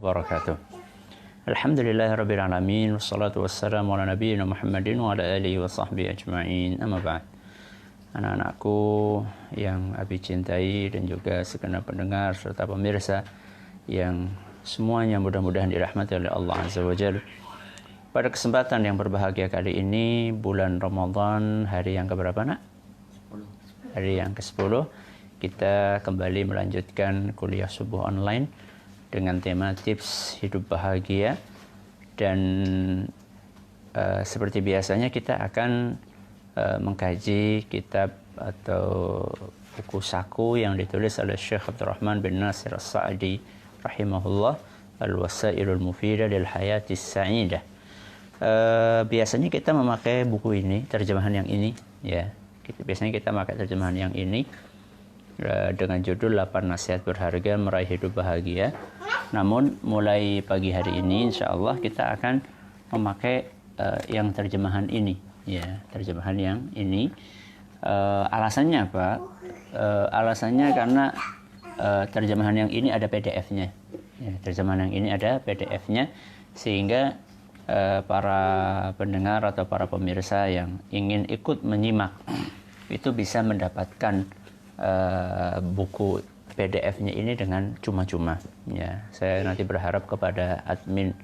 wabarakatuh. Alhamdulillahirabbil alamin wassalatu wassalamu ala nabiyyina Muhammadin wa ala alihi wa sahbihi ajma'in. Amma ba'd. Anak-anakku yang Abi cintai dan juga segenap pendengar serta pemirsa yang semuanya mudah-mudahan dirahmati oleh Allah Azza wa Jalla. Pada kesempatan yang berbahagia kali ini, bulan Ramadan, hari yang keberapa, Nak? 10. Hari yang ke-10, kita kembali melanjutkan kuliah subuh online dengan tema tips hidup bahagia. Dan seperti biasanya kita akan mengkaji kitab atau buku saku yang ditulis oleh Syekh Abdurrahman bin Nasir As-Sa'di rahimahullah, Al-Wasailul Mufidah lil Hayatis Sa'idah. Biasanya kita memakai buku ini, terjemahan yang ini, ya. Biasanya kita memakai terjemahan yang ini dengan judul 8 nasihat berharga meraih hidup bahagia. Namun mulai pagi hari ini insya Allah kita akan memakai yang terjemahan ini, ya, terjemahan yang ini. Alasannya apa? Alasannya karena terjemahan yang ini ada PDF-nya, ya, terjemahan yang ini ada PDF-nya, sehingga para pendengar atau para pemirsa yang ingin ikut menyimak itu bisa mendapatkan buku PDF-nya ini dengan cuma-cuma, ya. Saya nanti berharap kepada admin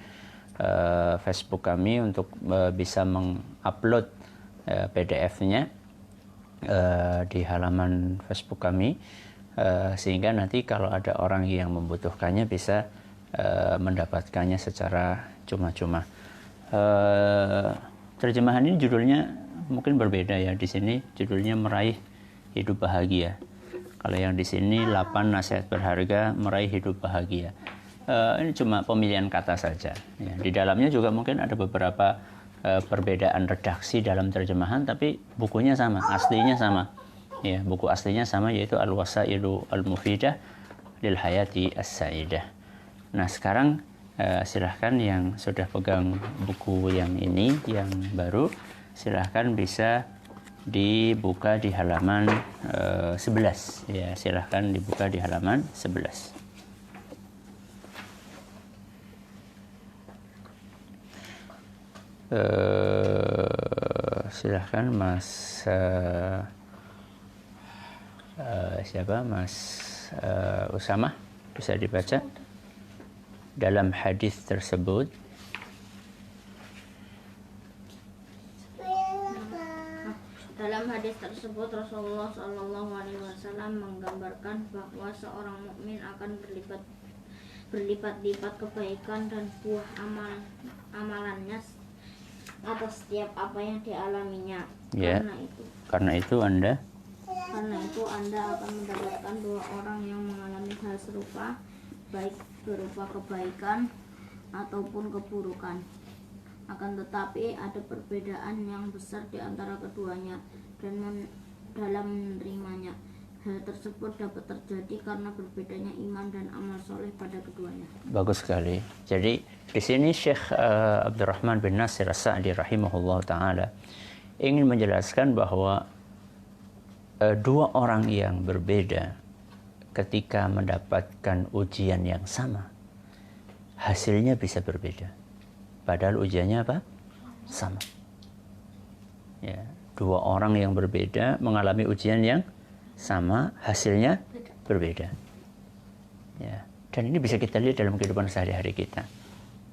Facebook kami untuk bisa mengupload PDF-nya di halaman Facebook kami, sehingga nanti kalau ada orang yang membutuhkannya bisa mendapatkannya secara cuma-cuma. Terjemahan ini judulnya mungkin berbeda, ya. Di sini judulnya meraih hidup bahagia. Kalau yang di sini 8 nasihat berharga meraih hidup bahagia. Ini cuma pemilihan kata saja, ya. Di dalamnya juga mungkin ada beberapa perbedaan redaksi dalam terjemahan, tapi bukunya sama, aslinya sama. Ya, buku aslinya sama, yaitu Al-Wasailu Al-Mufidah lil Hayati As-Sa'idah. Nah, sekarang silahkan yang sudah pegang buku yang ini, yang baru, silahkan bisa dibuka di halaman 11, ya. Silahkan dibuka di halaman 11. Silahkan Mas siapa, Mas Usama, bisa dibaca dalam hadis tersebut. Dalam hadis tersebut Rasulullah SAW menggambarkan bahwa seorang mukmin akan berlipat-lipat kebaikan dan buah amalannya atas setiap apa yang dialaminya. Ya. Karena itu Anda akan mendapatkan 2 orang yang mengalami hal serupa, baik berupa kebaikan ataupun keburukan. Akan tetapi ada perbedaan yang besar di antara keduanya dan dalam menerimanya. Hal tersebut dapat terjadi karena berbedanya iman dan amal soleh pada keduanya. Bagus sekali. Jadi di sini Syekh Abdurrahman bin Nasir As-Sa'di rahimahullah ta'ala ingin menjelaskan bahwa 2 orang yang berbeda ketika mendapatkan ujian yang sama, hasilnya bisa berbeda. Padahal ujiannya apa? Sama. Ya, 2 orang yang berbeda mengalami ujian yang sama, hasilnya berbeda. Ya, dan ini bisa kita lihat dalam kehidupan sehari-hari kita.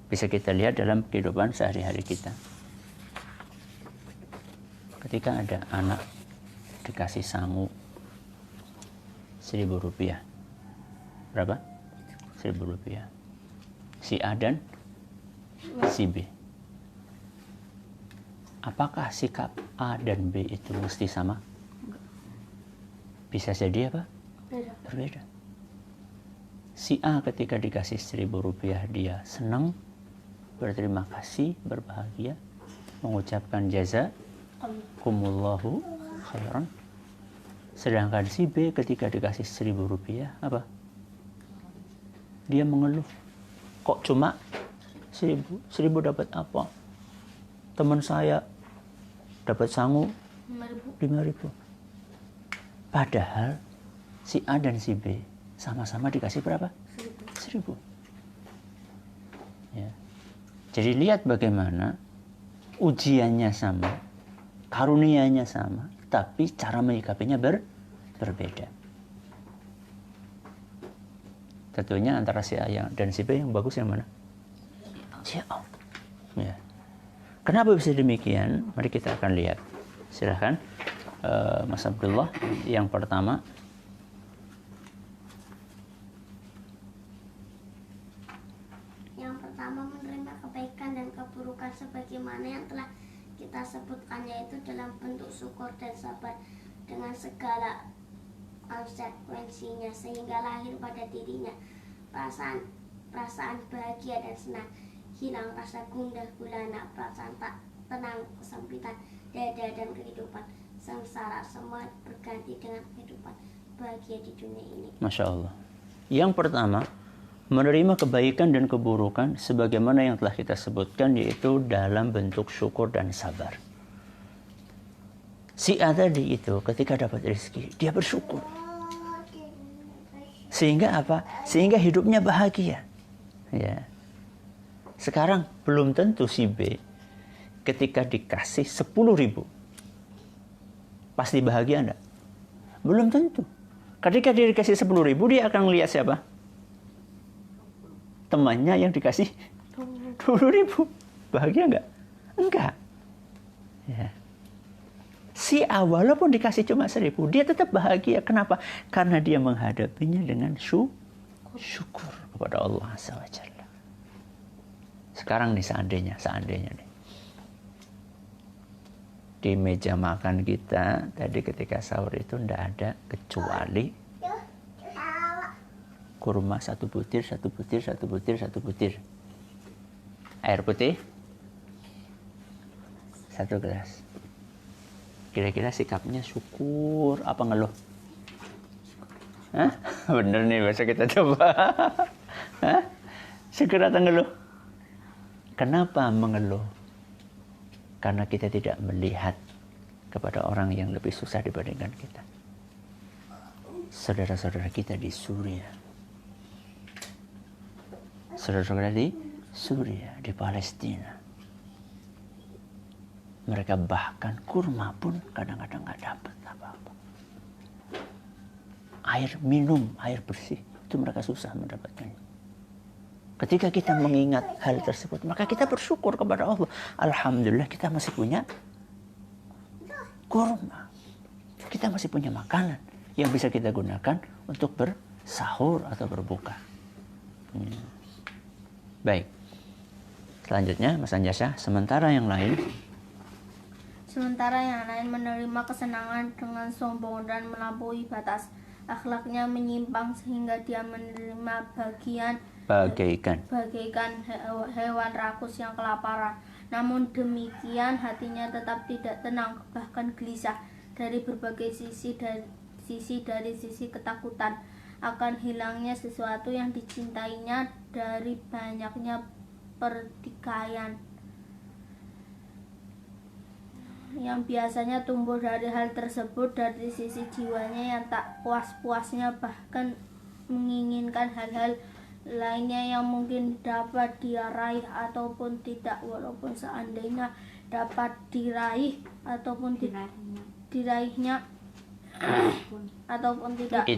Bisa kita lihat dalam kehidupan sehari-hari kita. Ketika ada anak dikasih sangu 1.000 rupiah. Berapa? 1.000 rupiah. Si A dan si B. Apakah sikap A dan B itu mesti sama? Bisa jadi apa? Berbeda. Si A ketika dikasih 1.000 rupiah dia senang, berterima kasih, berbahagia, mengucapkan jazakumullahu khairan. Sedangkan si B ketika dikasih 1.000 rupiah apa? Dia mengeluh. Kok cuma 1.000 dapat apa? Teman saya dapat sangu 5.000. Padahal si A dan si B sama-sama dikasih berapa? 1.000. Jadi lihat bagaimana ujiannya sama, karunianya sama, tapi cara menyikapinya berbeda. Tentunya antara si A dan si B yang bagus yang mana? Si A. Ya. Kenapa bisa demikian? Mari kita akan lihat. Silahkan, Mas Abdullah. Yang pertama, menerima kebaikan dan keburukan sebagaimana yang telah kita sebutkan, yaitu dalam bentuk syukur dan sabar dengan segala konsekuensinya, sehingga lahir pada dirinya perasaan bahagia dan senang, hilang rasa gundah gulana, perasaan tak tenang, kesempitan dada dan kehidupan sengsara, semua berganti dengan kehidupan bahagia di dunia ini. Masya Allah. Yang pertama, menerima kebaikan dan keburukan sebagaimana yang telah kita sebutkan, yaitu dalam bentuk syukur dan sabar. Si A tadi itu ketika dapat rezeki, dia bersyukur. Sehingga apa? Sehingga hidupnya bahagia. Ya. Sekarang belum tentu si B ketika dikasih 10.000 pasti bahagia enggak? Belum tentu. Ketika dia dikasih 10.000, dia akan melihat siapa? Temannya yang dikasih 20.000. Bahagia enggak? Enggak. Ya. Si A walaupun dikasih cuma 1.000, dia tetap bahagia. Kenapa? Karena dia menghadapinya dengan syukur kepada Allah Azza wa Jalla. Sekarang nih seandainya nih. Di meja makan kita tadi ketika sahur itu tidak ada kecuali kurma 1 butir, air putih 1 gelas. Kira-kira sikapnya syukur apa ngeluh? Hah? Bener nih, besok kita coba. Hah? Syukur atau ngeluh? Kenapa mengeluh? Karena kita tidak melihat kepada orang yang lebih susah dibandingkan kita. Saudara-saudara kita di Suriah. Saudara-saudara di Suriah, di Palestina. Mereka bahkan kurma pun kadang-kadang nggak dapat apa-apa. Air minum, air bersih, itu mereka susah mendapatkannya. Ketika kita mengingat hal tersebut, maka kita bersyukur kepada Allah. Alhamdulillah kita masih punya kurma. Kita masih punya makanan yang bisa kita gunakan untuk bersahur atau berbuka. Baik. Selanjutnya, Mas Anjasya, sementara yang lain menerima kesenangan dengan sombong dan melampaui batas. Akhlaknya menyimpang sehingga dia menerima bagaikan hewan rakus yang kelaparan. Namun demikian hatinya tetap tidak tenang, bahkan gelisah dari berbagai sisi, dari sisi ketakutan akan hilangnya sesuatu yang dicintainya, dari banyaknya pertikaian yang biasanya tumbuh dari hal tersebut, dari sisi jiwanya yang tak puas-puasnya, bahkan menginginkan hal-hal lainnya yang mungkin dapat dia raih ataupun tidak, walaupun seandainya dapat diraih ataupun diraihnya ataupun tidak,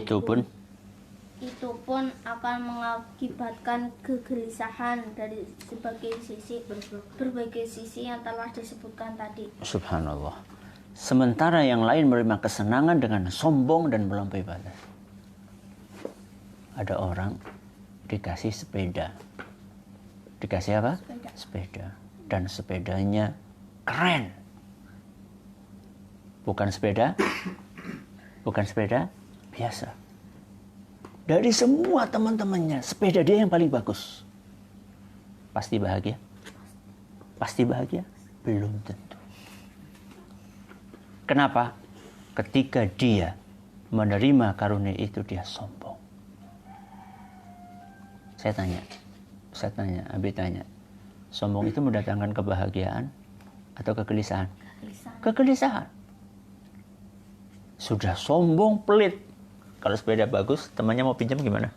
itu pun akan mengakibatkan kegelisahan dari berbagai sisi yang telah disebutkan tadi. Subhanallah. Sementara yang lain menerima kesenangan dengan sombong dan melampaui batas. Ada orang dikasih sepeda. Dikasih apa? Sepeda. Dan sepedanya keren. Bukan sepeda biasa. Dari semua teman-temannya, sepeda dia yang paling bagus. Pasti bahagia? Pasti bahagia? Belum tentu. Kenapa? Ketika dia menerima karunia itu, dia sombong. Saya tanya, Abi tanya, sombong itu mendatangkan kebahagiaan atau kegelisahan? Kegelisahan. Sudah sombong, pelit. Kalau sepeda bagus, temannya mau pinjam gimana?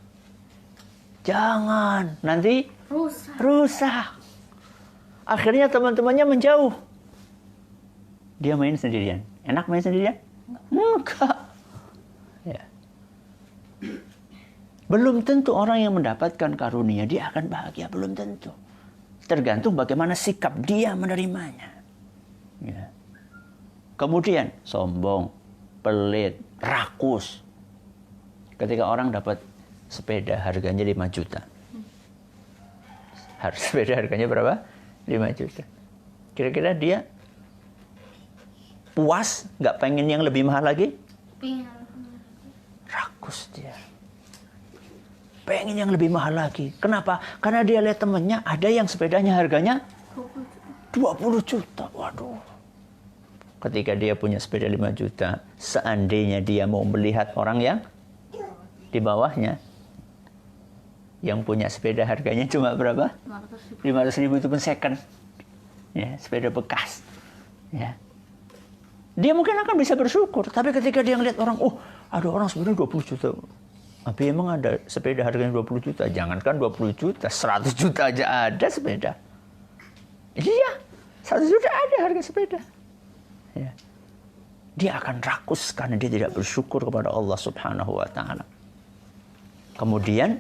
Jangan, nanti rusak. Akhirnya teman-temannya menjauh. Dia main sendirian. Enak main sendirian? Enggak. Ya. Belum tentu orang yang mendapatkan karunia dia akan bahagia, belum tentu. Tergantung bagaimana sikap dia menerimanya. Ya. Kemudian sombong, pelit, rakus. Ketika orang dapat sepeda harganya 5 juta. Sepeda harganya berapa? 5 juta. Kira-kira dia puas, nggak pengen yang lebih mahal lagi? Rakus dia. Pengen yang lebih mahal lagi. Kenapa? Karena dia lihat temennya ada yang sepedanya harganya 20 juta. Waduh. Ketika dia punya sepeda 5 juta, seandainya dia mau melihat orang yang di bawahnya, yang punya sepeda harganya cuma berapa? 500 ribu itu pun second. Ya, sepeda bekas. Ya. Dia mungkin akan bisa bersyukur. Tapi ketika dia ngeliat orang, oh ada orang sepeda 20 juta. Tapi emang ada sepeda harganya 20 juta? Jangankan 20 juta, 100 juta aja ada sepeda. Iya, 100 juta ada harga sepeda. Ya. Dia akan rakus karena dia tidak bersyukur kepada Allah Subhanahu wa Ta'ala. Kemudian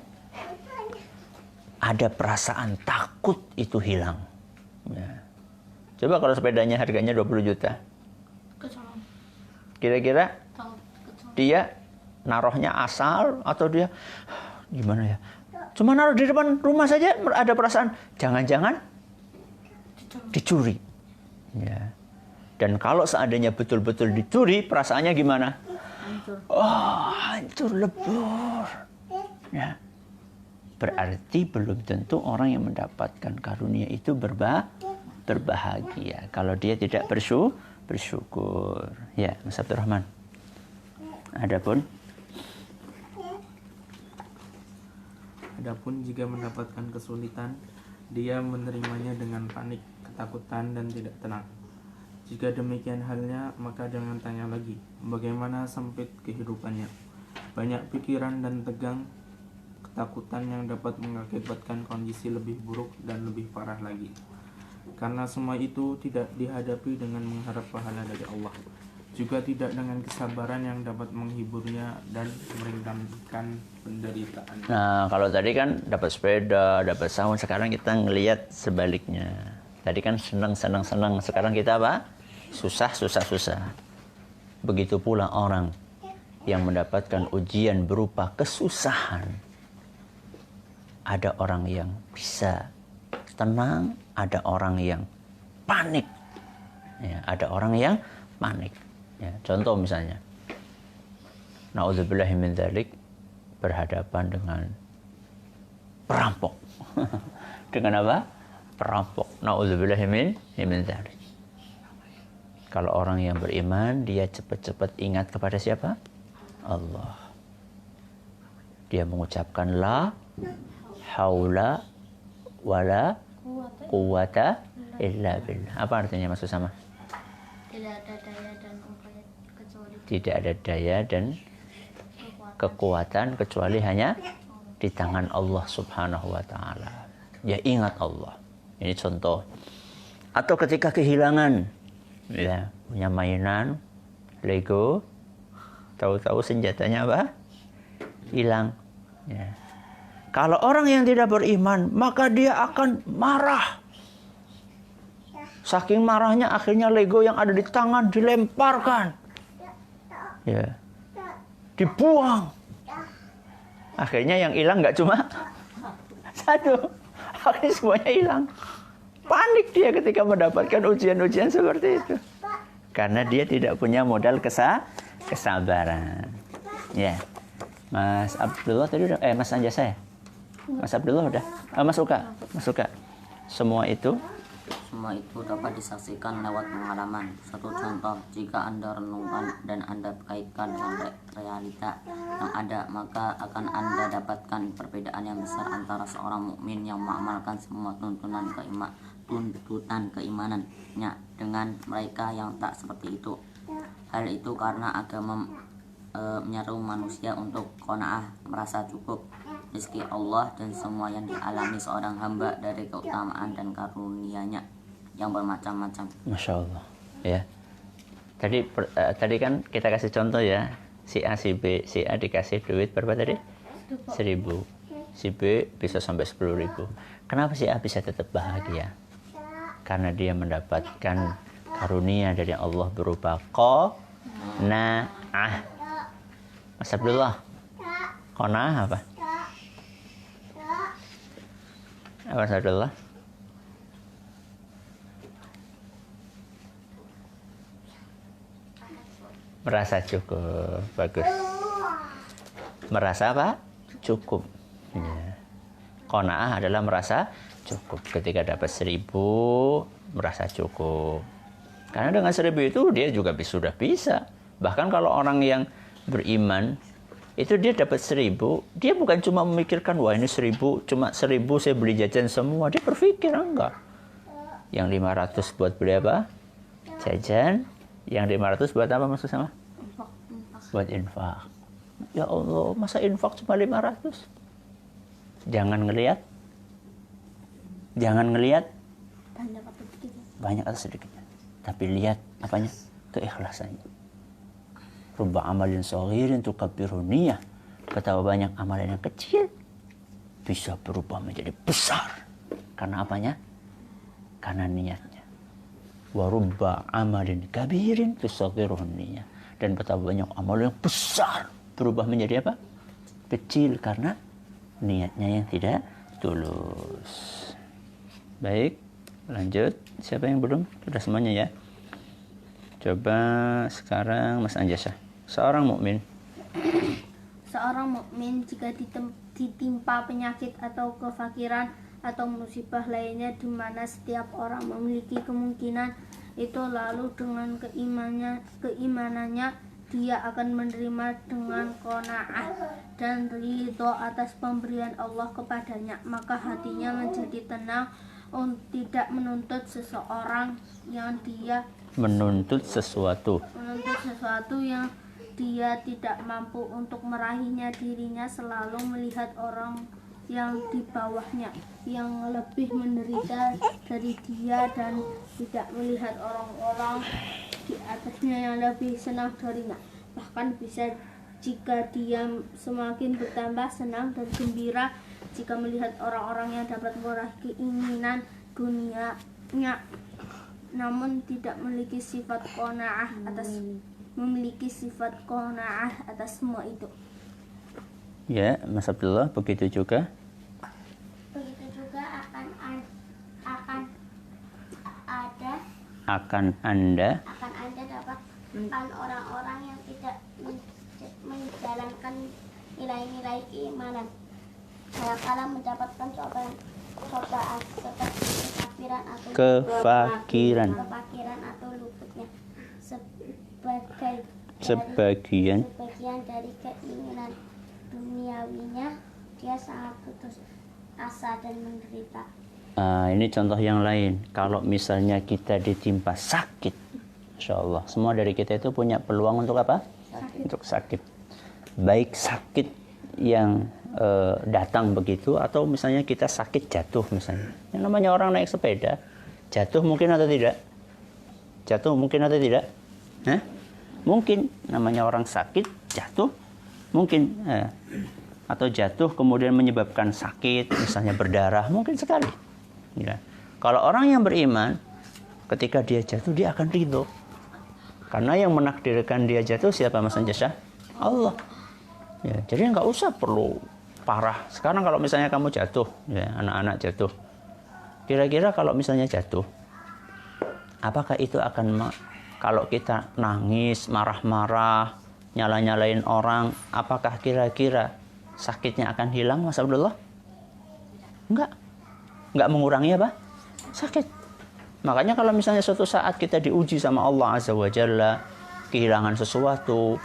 ada perasaan takut itu hilang. Ya. Coba kalau sepedanya harganya 20 juta. Kira-kira dia naruhnya asal atau dia gimana ya? Cuma naruh di depan rumah saja ada perasaan jangan-jangan dicuri. Ya. Dan kalau seandainya betul-betul dicuri, perasaannya gimana? Hancur. Oh, hancur lebur. Ya. Berarti belum tentu orang yang mendapatkan karunia itu berbahagia kalau dia tidak bersyukur. Ya, Mas Abdurrahman. Adapun jika mendapatkan kesulitan, dia menerimanya dengan panik, ketakutan, dan tidak tenang. Jika demikian halnya, maka jangan tanya lagi bagaimana sempit kehidupannya. Banyak pikiran dan tegang, ketakutan yang dapat mengakibatkan kondisi lebih buruk dan lebih parah lagi. Karena semua itu tidak dihadapi dengan mengharap pahala dari Allah, juga tidak dengan kesabaran yang dapat menghiburnya dan meringankan penderitaan. Nah, kalau tadi kan dapat sepeda, dapat sahur, sekarang kita ngelihat sebaliknya. Tadi kan senang, sekarang kita apa? Susah. Begitu pula orang yang mendapatkan ujian berupa kesusahan. Ada orang yang bisa tenang, ada orang yang panik. Ya, ada orang yang panik. Ya, contoh misalnya, na'udzubillahi min dzalik, berhadapan dengan perampok. Dengan apa? Perampok. Na'udzubillahi min dzalik. Kalau orang yang beriman, dia cepat-cepat ingat kepada siapa? Allah. Dia mengucapkan la haula wala quwata illa billah. Apa artinya Mas Usama? Tidak ada daya dan upaya kecuali Tidak ada daya dan kekuatan kecuali hanya di tangan Allah Subhanahu wa Ta'ala. Ya, ingat Allah. Ini contoh. Atau ketika kehilangan, ya, punya mainan Lego, tahu-tahu senjatanya apa? Hilang. Ya. Kalau orang yang tidak beriman, maka dia akan marah. Saking marahnya akhirnya Lego yang ada di tangan dilemparkan. Ya. Dibuang. Akhirnya yang hilang nggak cuma satu. Akhirnya semuanya hilang. Panik dia ketika mendapatkan ujian-ujian seperti itu. Karena dia tidak punya modal kesabaran. Ya. Mas Abdullah tadi udah, Mas Anjasa ya? Mas Abdullah udah? Mas Uka. Semua itu dapat disaksikan lewat pengalaman. Satu contoh, jika Anda renungkan dan Anda kaitkan dengan realita yang ada, maka akan Anda dapatkan perbedaan yang besar antara seorang mukmin yang mengamalkan semua tuntutan keimanannya dengan mereka yang tak seperti itu. Hal itu karena agama menyeru manusia untuk qanaah, merasa cukup rezeki Allah dan semua yang dialami seorang hamba dari keutamaan dan karunia-Nya. yang bermacam-macam. Masya Allah. Ya. Tadi kan kita kasih contoh ya, si A, si B. Si A dikasih duit berapa tadi? 1.000. Si B bisa sampai 10.000. Kenapa si A bisa tetap bahagia? Karena dia mendapatkan karunia dari Allah berupa qanaah. Mas Abdullah, qanaah apa? Apa Mas Abdullah? Merasa cukup. Bagus. Merasa apa? Cukup. Ya. Qanaah adalah merasa cukup. Ketika dapat 1.000 merasa cukup. Karena dengan 1.000 itu dia juga sudah bisa. Bahkan kalau orang yang beriman itu dia dapat 1.000, dia bukan cuma memikirkan wah ini 1.000, cuma 1.000 saya beli jajan semua. Dia berpikir enggak. Yang 500 buat beli apa? Jajan. Yang 500 buat apa maksud sama? Buat infak. Ya Allah, masa infak cuma 500? Jangan ngelihat banyak atau sedikitnya, tapi lihat apanya? Keikhlasannya. Rubba amalin saghirin tukabbiru niyah. Betapa banyak amalan yang kecil bisa berubah menjadi besar. Karena apanya? Karena niatnya. Wa rubba amalin kabirin tusaghiru niyah. Dan betapa banyak amalan yang besar berubah menjadi apa? Kecil karena niatnya yang tidak tulus. Baik, lanjut. Siapa yang belum? Sudah semuanya ya. Coba sekarang Mas Anjasah. Seorang mukmin jika ditimpa penyakit atau kefakiran atau musibah lainnya di mana setiap orang memiliki kemungkinan itu, lalu dengan keimanannya dia akan menerima dengan qanaah dan ridho atas pemberian Allah kepadanya, maka hatinya menjadi tenang, tidak menuntut sesuatu yang dia tidak mampu untuk meraihnya. Dirinya selalu melihat orang yang di bawahnya yang lebih menderita dari dia dan tidak melihat orang-orang di atasnya yang lebih senang darinya. Bahkan bisa jika dia semakin bertambah senang dan gembira jika melihat orang-orang yang dapat meraih keinginan dunianya, namun tidak memiliki sifat qanaah atas semua itu. Ya, Mas Abdullah, begitu juga akan Anda dapatkan orang-orang yang tidak menjalankan nilai-nilai keimanan, kala mendapatkan cobaan seperti kefakiran atau luputnya sebagian dari keinginan duniawinya, dia sangat putus asa dan menderita. Ini contoh yang lain. Kalau misalnya kita ditimpa sakit, Insya Allah, semua dari kita itu punya peluang untuk apa? Untuk sakit. Baik sakit yang datang begitu, atau misalnya kita sakit jatuh misalnya. Yang namanya orang naik sepeda, jatuh mungkin atau tidak? Jatuh mungkin atau tidak? Mungkin. Namanya orang sakit, jatuh mungkin. Atau jatuh kemudian menyebabkan sakit, misalnya berdarah, mungkin sekali. Ya. Kalau orang yang beriman, ketika dia jatuh, dia akan ridho. Karena yang menakdirkan dia jatuh siapa, Mas Anjasah? Allah. Ya, jadi nggak usah perlu parah. Sekarang kalau misalnya kamu jatuh, ya, anak-anak jatuh, kira-kira kalau misalnya jatuh, apakah itu akan kalau kita nangis, marah-marah, nyala-nyalain orang, apakah kira-kira sakitnya akan hilang, Mas Abdullah? Enggak mengurangi apa? Sakit. Makanya kalau misalnya suatu saat kita diuji sama Allah Azza wa Jalla, kehilangan sesuatu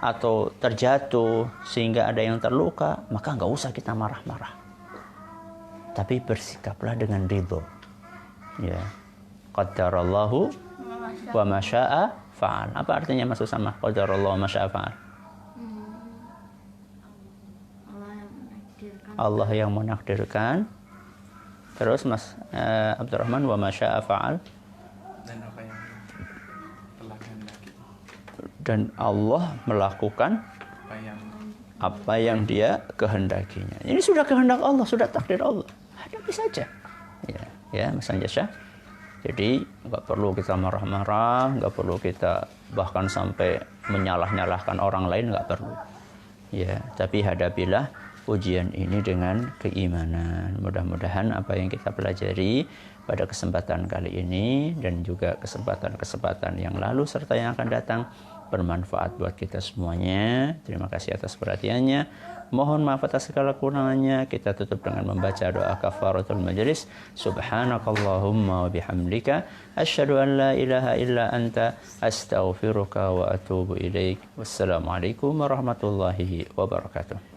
atau terjatuh sehingga ada yang terluka, maka enggak usah kita marah-marah. Tapi bersikaplah dengan ridho. Ya. Qadarallahu wa ma syaa fa'al. Apa artinya maksud sama qadarallahu wa ma syaa fa'al? Allah yang menakdirkan Terus Mas Abdurrahman, wa ma syaa fa'al. Dan apa yang telah kehendaki. Dan Allah melakukan apa yang Dia kehendakinya. Ini sudah kehendak Allah, sudah takdir Allah. Hadapi saja. Ya, Mas Anjasya. Jadi nggak perlu kita marah-marah, nggak perlu kita bahkan sampai menyalah-nyalahkan orang lain, nggak perlu. Ya, tapi hadapilah ujian ini dengan keimanan. Mudah-mudahan apa yang kita pelajari pada kesempatan kali ini dan juga kesempatan-kesempatan yang lalu serta yang akan datang bermanfaat buat kita semuanya. Terima kasih atas perhatiannya. Mohon maaf atas segala kekurangannya. Kita tutup dengan membaca doa kafaratul majlis. Subhanakallahumma wa bihamdika asyhadu an la ilaha illa anta astaghfiruka wa atubu ilaik. Wassalamualaikum warahmatullahi wabarakatuh.